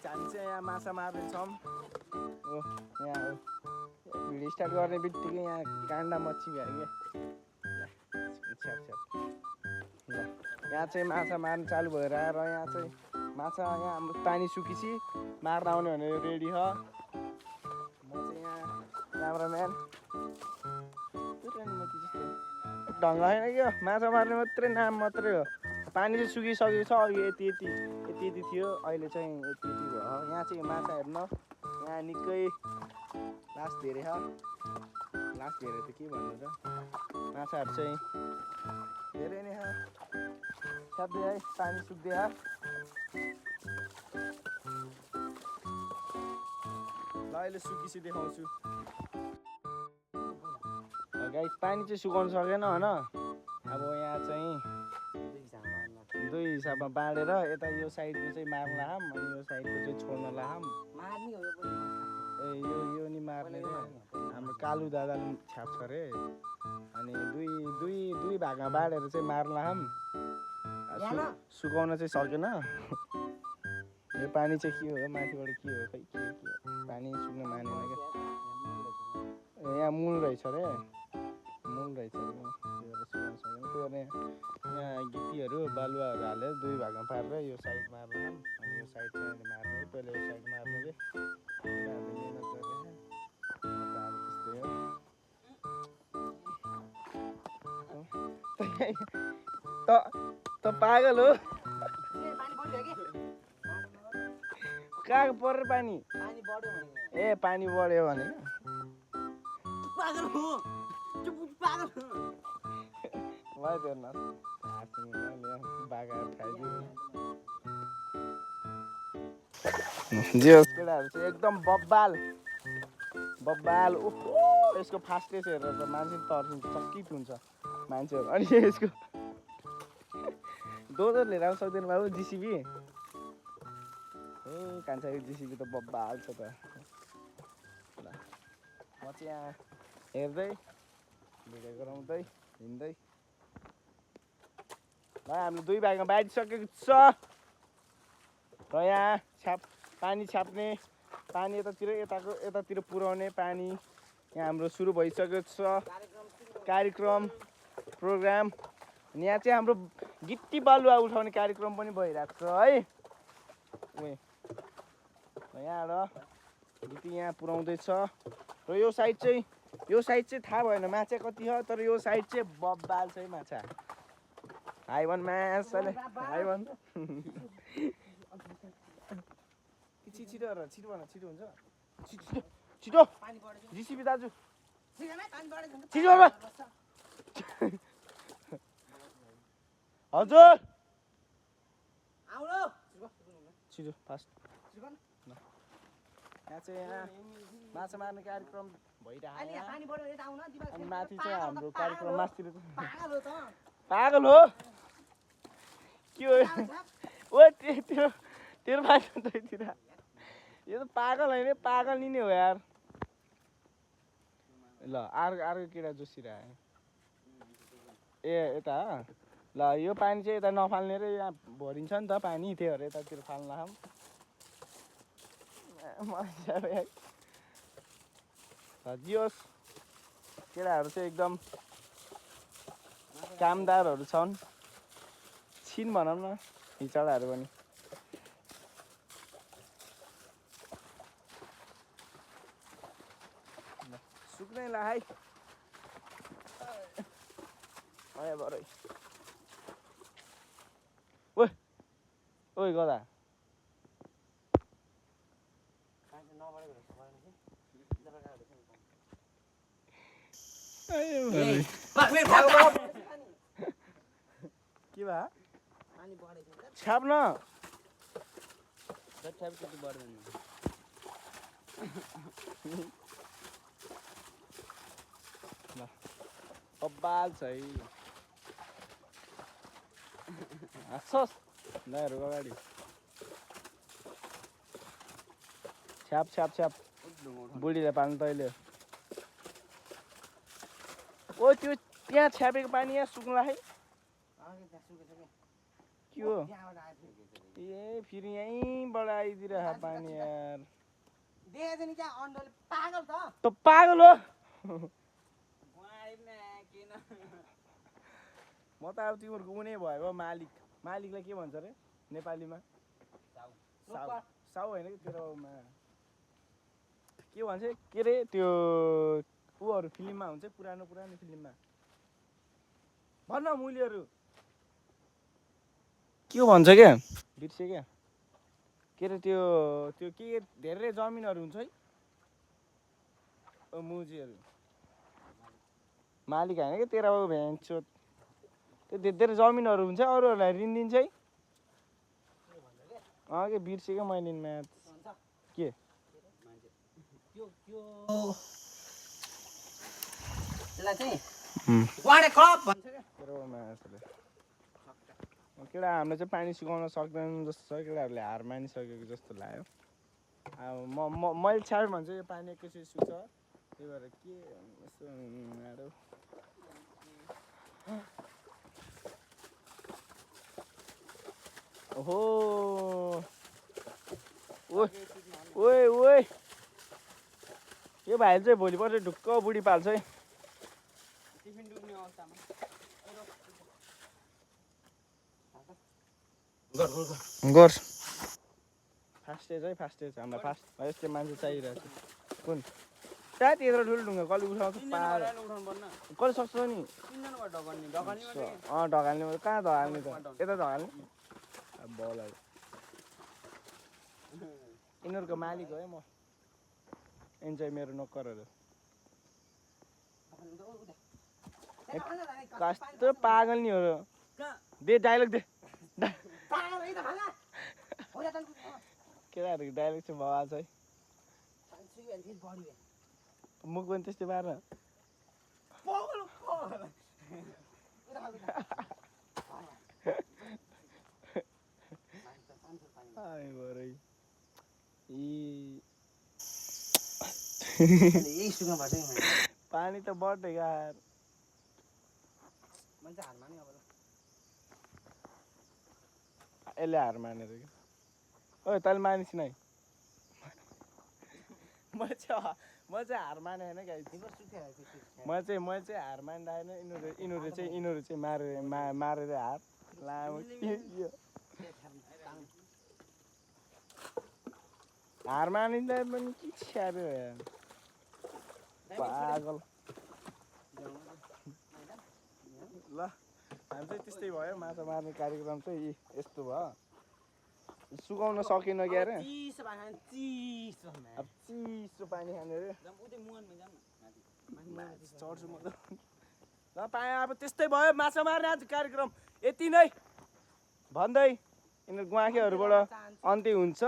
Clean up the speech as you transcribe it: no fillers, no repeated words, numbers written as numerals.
Guys हामी चाहिँ यहाँ माछा मार्दैछौँ हो यहाँ हो भिडियो स्टार्ट गर्ने बित्तिकै यहाँ काण्डा मच्छी भयो क्या ल यहाँ चाहिँ माछा मार्न चालु भएर र यहाँ चाहिँ माछा यहाँ हाम्रो पानी सुकेपछि मार्न आउने भनेर रेडी छ म चाहिँ यहाँ क्यामराम्यान ढङ्ग छैन क्या माछा मार्ने मात्रै नाम मात्रै हो पानी चाहिँ सुकिसकेको छ अघि यति थियो अहिले चाहिँ यति भयो यहाँ चाहिँ माछा हेर्न यहाँ निकै लास्ट धेरै छ लास्ट धेरै त के भन्नु त माछाहरू चाहिँ धेरै नै छ स्याप्दै है पानी सुक्दै ल अहिले सुकिसी देखाउँछु गाइस पानी चाहिँ सुकाउनु सकेन होइन अब यहाँ चाहिँ दुई हिसाबमा बाँडेर यता यो साइडको चाहिँ मार्न लाम अनि यो साइडको चाहिँ छोड्न लाम ए यो नि मार्ने रे हाम्रो कालु दादाले छ्याप्छ अरे अनि दुई भागमा बाँडेर चाहिँ मार्न लाम सुकाउन चाहिँ सकेन यो पानी चाहिँ के हो माथिबाट के हो खै के पानी सुक्न मानेन क्या यहाँ मूल रहेछ अरे मूल रहेछ यहाँ गिट्टीहरू बालुवाहरू हालेर दुई भागमा पारेर यो साइड मार्न अनि यो साइड चाहिँ मार्ने पहिला यो साइड मार्ने रे मिहिनेत गरेर त्यस्तै हो त पागल हो कहाँ पर्यो पानी ए पानी बढ्यो भने केटाहरू चाहिँ एकदम बब्बाल ओहो यसको फास्टेस्ट हेरेर त मान्छे तर्सिन्छ चस्कित हुन्छ मान्छेहरू अनि यसको दोधर लिएर आउनु सक्दैन बाबु जिसिबी ए कान्छाको जिसिबी त बब्बाल छ त ल म चाहिँ यहाँ हेर्दै भिडियो गराउँदै हिँड्दै ल हामीले दुई भागमा बाँडिसकेको छ र यहाँ पानी छाप्ने पानी यतातिर पुर्याउने पानी यहाँ हाम्रो सुरु भइसकेको छ कार्यक्रम प्रोग्राम अनि यहाँ चाहिँ हाम्रो गिट्टी बालुवा उठाउने कार्यक्रम पनि भइरहेको छ है यहाँबाट गिट्टी यहाँ पुर्याउँदैछ र यो साइड चाहिँ थाहा भएन माछा कति छ तर यो साइड चाहिँ बब्बाल छ है माछा हाई वान माछाले हाई वान छिटो भन छिटो हुन्छ छिटो जिसिबी दाजु छिटो हजुर छिटो फास्ट यहाँ चाहिँ माछा मार्ने कार्यक्रम भइरहेको अनि माथि चाहिँ हाम्रो कार्यक्रम मासतिर पागल हो के हो ओ तेरो मान्छे तैतिर यो त पागल होइन पागल नि नै हो यार ल अर्को केटा जोसिरहेको ए यता ल यो पानी चाहिँ यता नफाल्ने र यहाँ भरिन्छ नि त पानी त्यही भएर यतातिर फाल्न आऊँ जियोस् केटाहरू चाहिँ एकदम कामदारहरू छन् छिन भनौँ न हिचडाहरू पनि सुक्नै ला है भरै ओइ गदा के भा छाप्न बब्बाल छ है हाँस्छस् दाइहरू अगाडि छ्याप बुढीले पाल्नु तैँले ओ त्यो त्यहाँ छ्यापेको पानी यहाँ सुक्ला है के हो ए फेरि यहीँबाट आइदिरहेको पानी यार त पागल हो म त अब तिमीहरूको उनी भयो मालिकलाई के भन्छ अरे नेपालीमा साउ होइन कि तेरो के भन्छ के अरे त्यो ऊहरू फिल्ममा हुन्छ पुरानो फिल्ममा भन्न मूल्यहरू के भन्छ क्या बिर्से क्या के अरे त्यो के धेरै जमिनहरू हुन्छ है मुजीहरू मालिक होइन क्या तेरा बाबु भ्यान्चो त्यो धेरै जमिनहरू हुन्छ अरूहरूलाई ऋण दिन्छ है के बिर्सेँ क्या मैले म्याथ के केटा हाम्रो चाहिँ पानी सुकाउन सक्दैन जस्तो छ केटाहरूले हार मानिसकेको जस्तो लाग्यो अब मैले छ्याड भन्छ यो पानी एकैचोटि सुक्छ त्यही भएर के यस्तो ओहो ओए ओए यो भाइले चाहिँ भोलिपल्ट ढुक्क बुढी पाल्छ है गर फास्टेज है फास्टेज हामीलाई फास्ट यस्तो मान्छे चाहिरहेको छ कुन सायद यत्रो ठुलो ढुङ्गा कसले उठाउँछ कसले सक्छ नि ढकाल्ने कहाँ ढकाल्ने त यता ढकाल्ने बल यिनीहरूको मालिक हो है म इन्जोय मेरो नोकरहरू कस्तो पागल नि हो दे डाइलग दे केटाहरूको डाइलग चाहिँ भवा छ है मुख पनि त्यस्तै पार पानी त बढ्दै यार यसले हार मानेर कि ओ तैँले मानिस नै म चाहिँ हार माने होइन गाइस म चाहिँ हार मान्दैन यिनीहरू चाहिँ मारेर हार लामो हार मानिँदा पनि के छ्यारो पागल ल हामी चाहिँ त्यस्तै भयो माछा मार्ने कार्यक्रम चाहिँ यस्तो भयो सुकाउन सकेन क्या अरे अब चिसो पानी खाने अरे चढ्छु म त ल पाएँ अब त्यस्तै भयो माछा मार्ने आज कार्यक्रम यति नै भन्दै यिनीहरू गुवाखेहरूबाट अन्त्य हुन्छ।